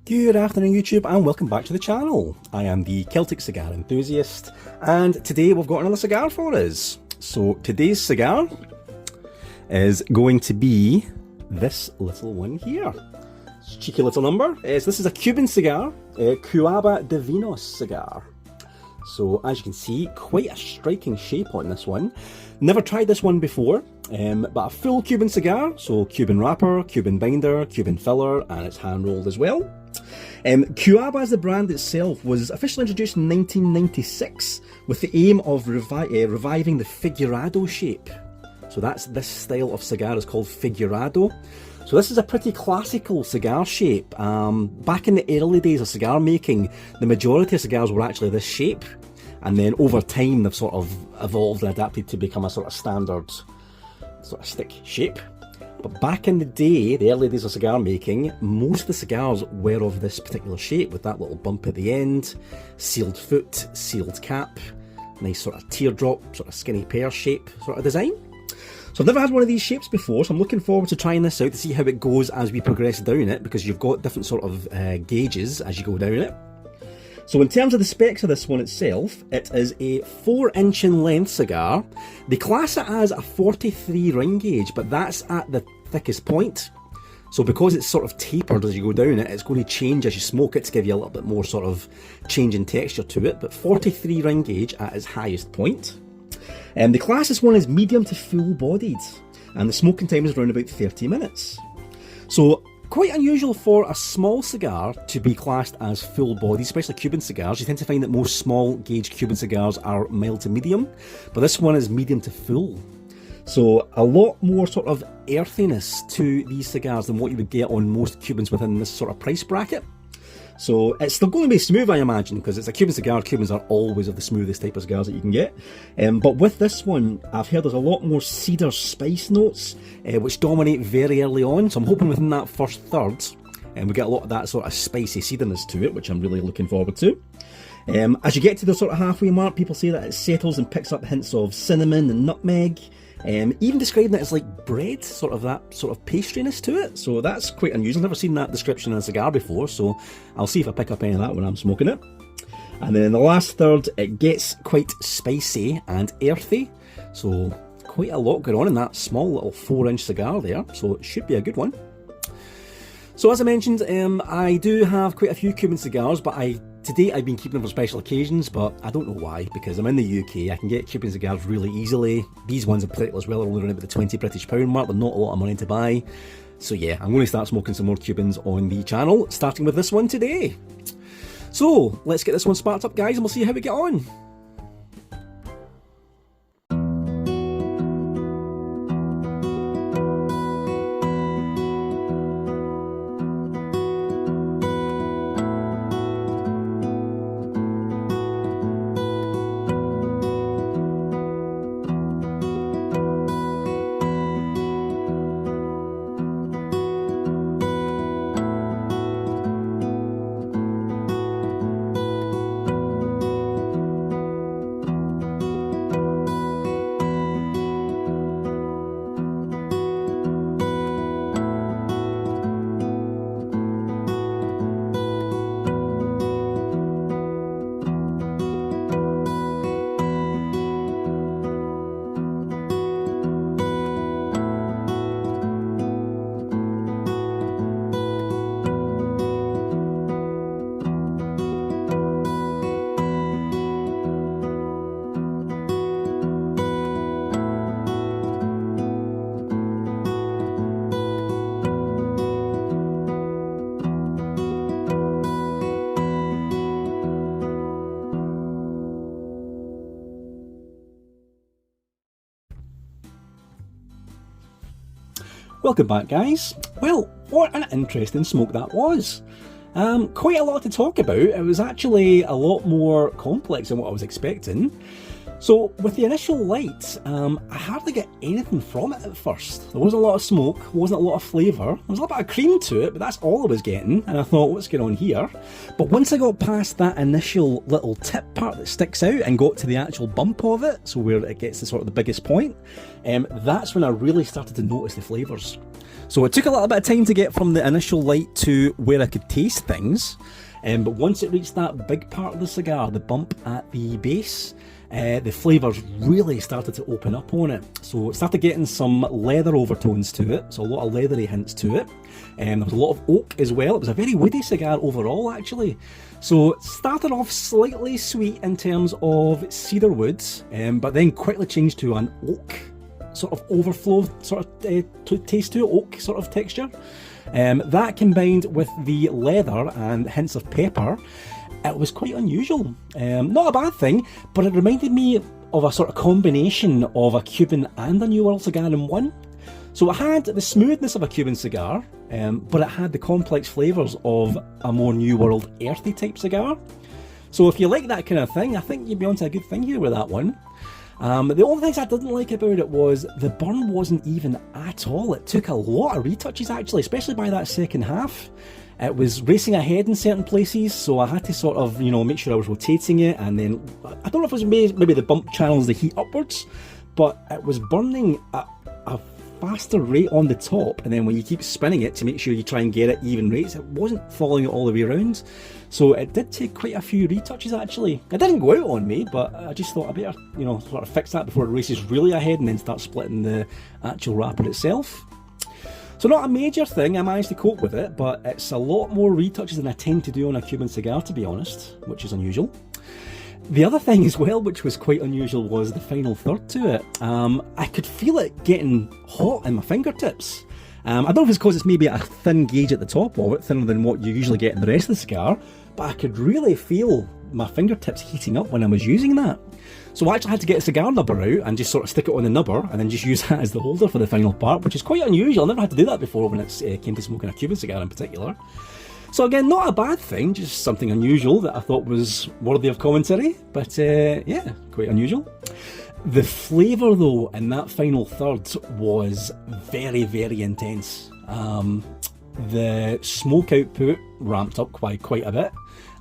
Good afternoon YouTube and welcome back to the channel. I am the Celtic Cigar Enthusiast and today we've got another cigar for us. So today's cigar is going to be this little one here. It's a cheeky little number. So this is a Cuban cigar, a Cuaba Divinos cigar. So as you can see, quite a striking shape on this one. Never tried this one before, but a full Cuban cigar, so Cuban wrapper, Cuban binder, Cuban filler, and it's hand rolled as well. Cuaba as the brand itself was officially introduced in 1996 with the aim of reviving the figurado shape. So this style of cigar is called figurado. So this is a pretty classical cigar shape. Back in the early days of cigar making, the majority of cigars were actually this shape, and then over time they've sort of evolved and adapted to become a sort of standard sort of stick shape. But back in the day, the early days of cigar making, most of the cigars were of this particular shape with that little bump at the end, sealed foot, sealed cap, nice sort of teardrop, sort of skinny pear shape sort of design. So I've never had one of these shapes before, so I'm looking forward to trying this out to see how it goes as we progress down it, because you've got different sort of gauges as you go down it. So in terms of the specs of this one itself, it is a 4-inch in length cigar. They class it as a 43 ring gauge, but that's at the thickest point. So because it's sort of tapered as you go down it, it's going to change as you smoke it to give you a little bit more sort of change in texture to it, but 43 ring gauge at its highest point. The class this one is medium to full bodied, and the smoking time is around about 30 minutes. So quite unusual for a small cigar to be classed as full body, especially Cuban cigars. You tend to find that most small gauge Cuban cigars are mild to medium, but this one is medium to full. So a lot more sort of earthiness to these cigars than what you would get on most Cubans within this sort of price bracket. So it's still going to be smooth, I imagine, because it's a Cuban cigar. Cubans are always of the smoothest type of cigars that you can get. But with this one, I've heard there's a lot more cedar spice notes, which dominate very early on. So I'm hoping within that first third, we get a lot of that sort of spicy cederness to it, which I'm really looking forward to. As you get to the sort of halfway mark, people say that it settles and picks up hints of cinnamon and nutmeg. Even describing it as like bread, sort of that sort of pastriness to it, so that's quite unusual. I've never seen that description in a cigar before, so I'll see if I pick up any of that when I'm smoking it. And then in the last third, it gets quite spicy and earthy, so quite a lot going on in that small little 4-inch cigar there, so it should be a good one. So as I mentioned, I do have quite a few Cuban cigars, but to date I've been keeping them for special occasions, but I don't know why, because I'm in the UK, I can get Cuban cigars really easily. These ones in particular as well are only around about the £20 British mark, they're not a lot of money to buy. So yeah, I'm going to start smoking some more Cubans on the channel, starting with this one today. So let's get this one sparked up, guys, and we'll see how we get on. Welcome back, guys. Well, what an interesting smoke that was. Quite a lot to talk about. It was actually a lot more complex than what I was expecting. So with the initial light, I hardly get anything from it at first. There wasn't a lot of smoke, wasn't a lot of flavour. There was a little bit of cream to it, but that's all I was getting. And I thought, what's going on here? But once I got past that initial little tip part that sticks out and got to the actual bump of it, so where it gets to sort of the biggest point, that's when I really started to notice the flavours. So it took a little bit of time to get from the initial light to where I could taste things, but once it reached that big part of the cigar, the bump at the base, the flavours really started to open up on it. So it started getting some leather overtones to it, so a lot of leathery hints to it. There was a lot of oak as well. It was a very woody cigar overall, actually. So it started off slightly sweet in terms of cedar woods, but then quickly changed to an oak sort of overflow sort of taste to it, oak sort of texture. That combined with the leather and hints of pepper, it was quite unusual. Not a bad thing, but it reminded me of a sort of combination of a Cuban and a New World cigar in one. So it had the smoothness of a Cuban cigar, but it had the complex flavours of a more New World earthy type cigar. So if you like that kind of thing, I think you'd be onto a good thing here with that one. The only things I didn't like about it was the burn wasn't even at all. It took a lot of retouches actually, especially by that second half. It was racing ahead in certain places, so I had to sort of, you know, make sure I was rotating it, and then, I don't know if it was maybe the bump channels the heat upwards, but it was burning at a faster rate on the top, and then when you keep spinning it to make sure you try and get it even rates, it wasn't following it all the way around. So it did take quite a few retouches actually. It didn't go out on me, but I just thought I better, you know, sort of fix that before it races really ahead and then start splitting the actual wrapper itself. So not a major thing, I managed to cope with it, but it's a lot more retouches than I tend to do on a Cuban cigar, to be honest, which is unusual. The other thing as well, which was quite unusual, was the final third to it. I could feel it getting hot in my fingertips. I don't know if it's because it's maybe a thin gauge at the top of it, thinner than what you usually get in the rest of the cigar, but I could really feel my fingertips heating up when I was using that. So I actually had to get a cigar nubber out and just sort of stick it on the nubber and then just use that as the holder for the final part, which is quite unusual. I never had to do that before when it came to smoking a Cuban cigar in particular. So again, not a bad thing, just something unusual that I thought was worthy of commentary, but yeah, quite unusual. The flavour though in that final third was very, very intense. The smoke output ramped up quite a bit,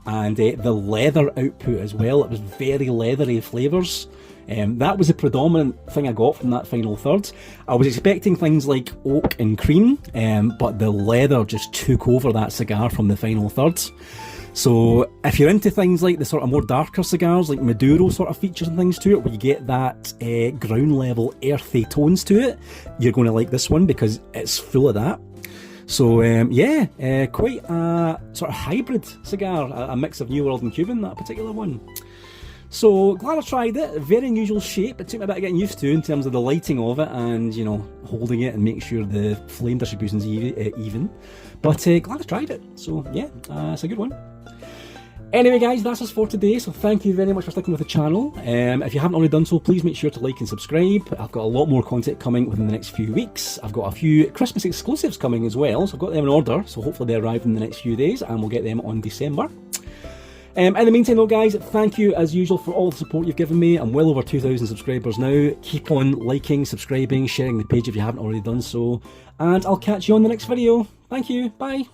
and the leather output as well. It was very leathery flavours. That was the predominant thing I got from that final third. I was expecting things like oak and cream, but the leather just took over that cigar from the final third. So if you're into things like the sort of more darker cigars, like Maduro sort of features and things to it, where you get that ground level earthy tones to it, you're going to like this one because it's full of that. So yeah, quite a sort of hybrid cigar, a mix of New World and Cuban, that particular one. So glad I tried it. Very unusual shape. It took me a bit of getting used to in terms of the lighting of it and, you know, holding it and making sure the flame distribution's even. But glad I tried it. So yeah, it's a good one. Anyway guys, that's us for today, so thank you very much for sticking with the channel. If you haven't already done so, please make sure to like and subscribe. I've got a lot more content coming within the next few weeks. I've got a few Christmas exclusives coming as well, so I've got them in order, so hopefully they arrive in the next few days and we'll get them on December. In the meantime though guys, thank you as usual for all the support you've given me. I'm well over 2,000 subscribers now. Keep on liking, subscribing, sharing the page if you haven't already done so, and I'll catch you on the next video. Thank you, bye!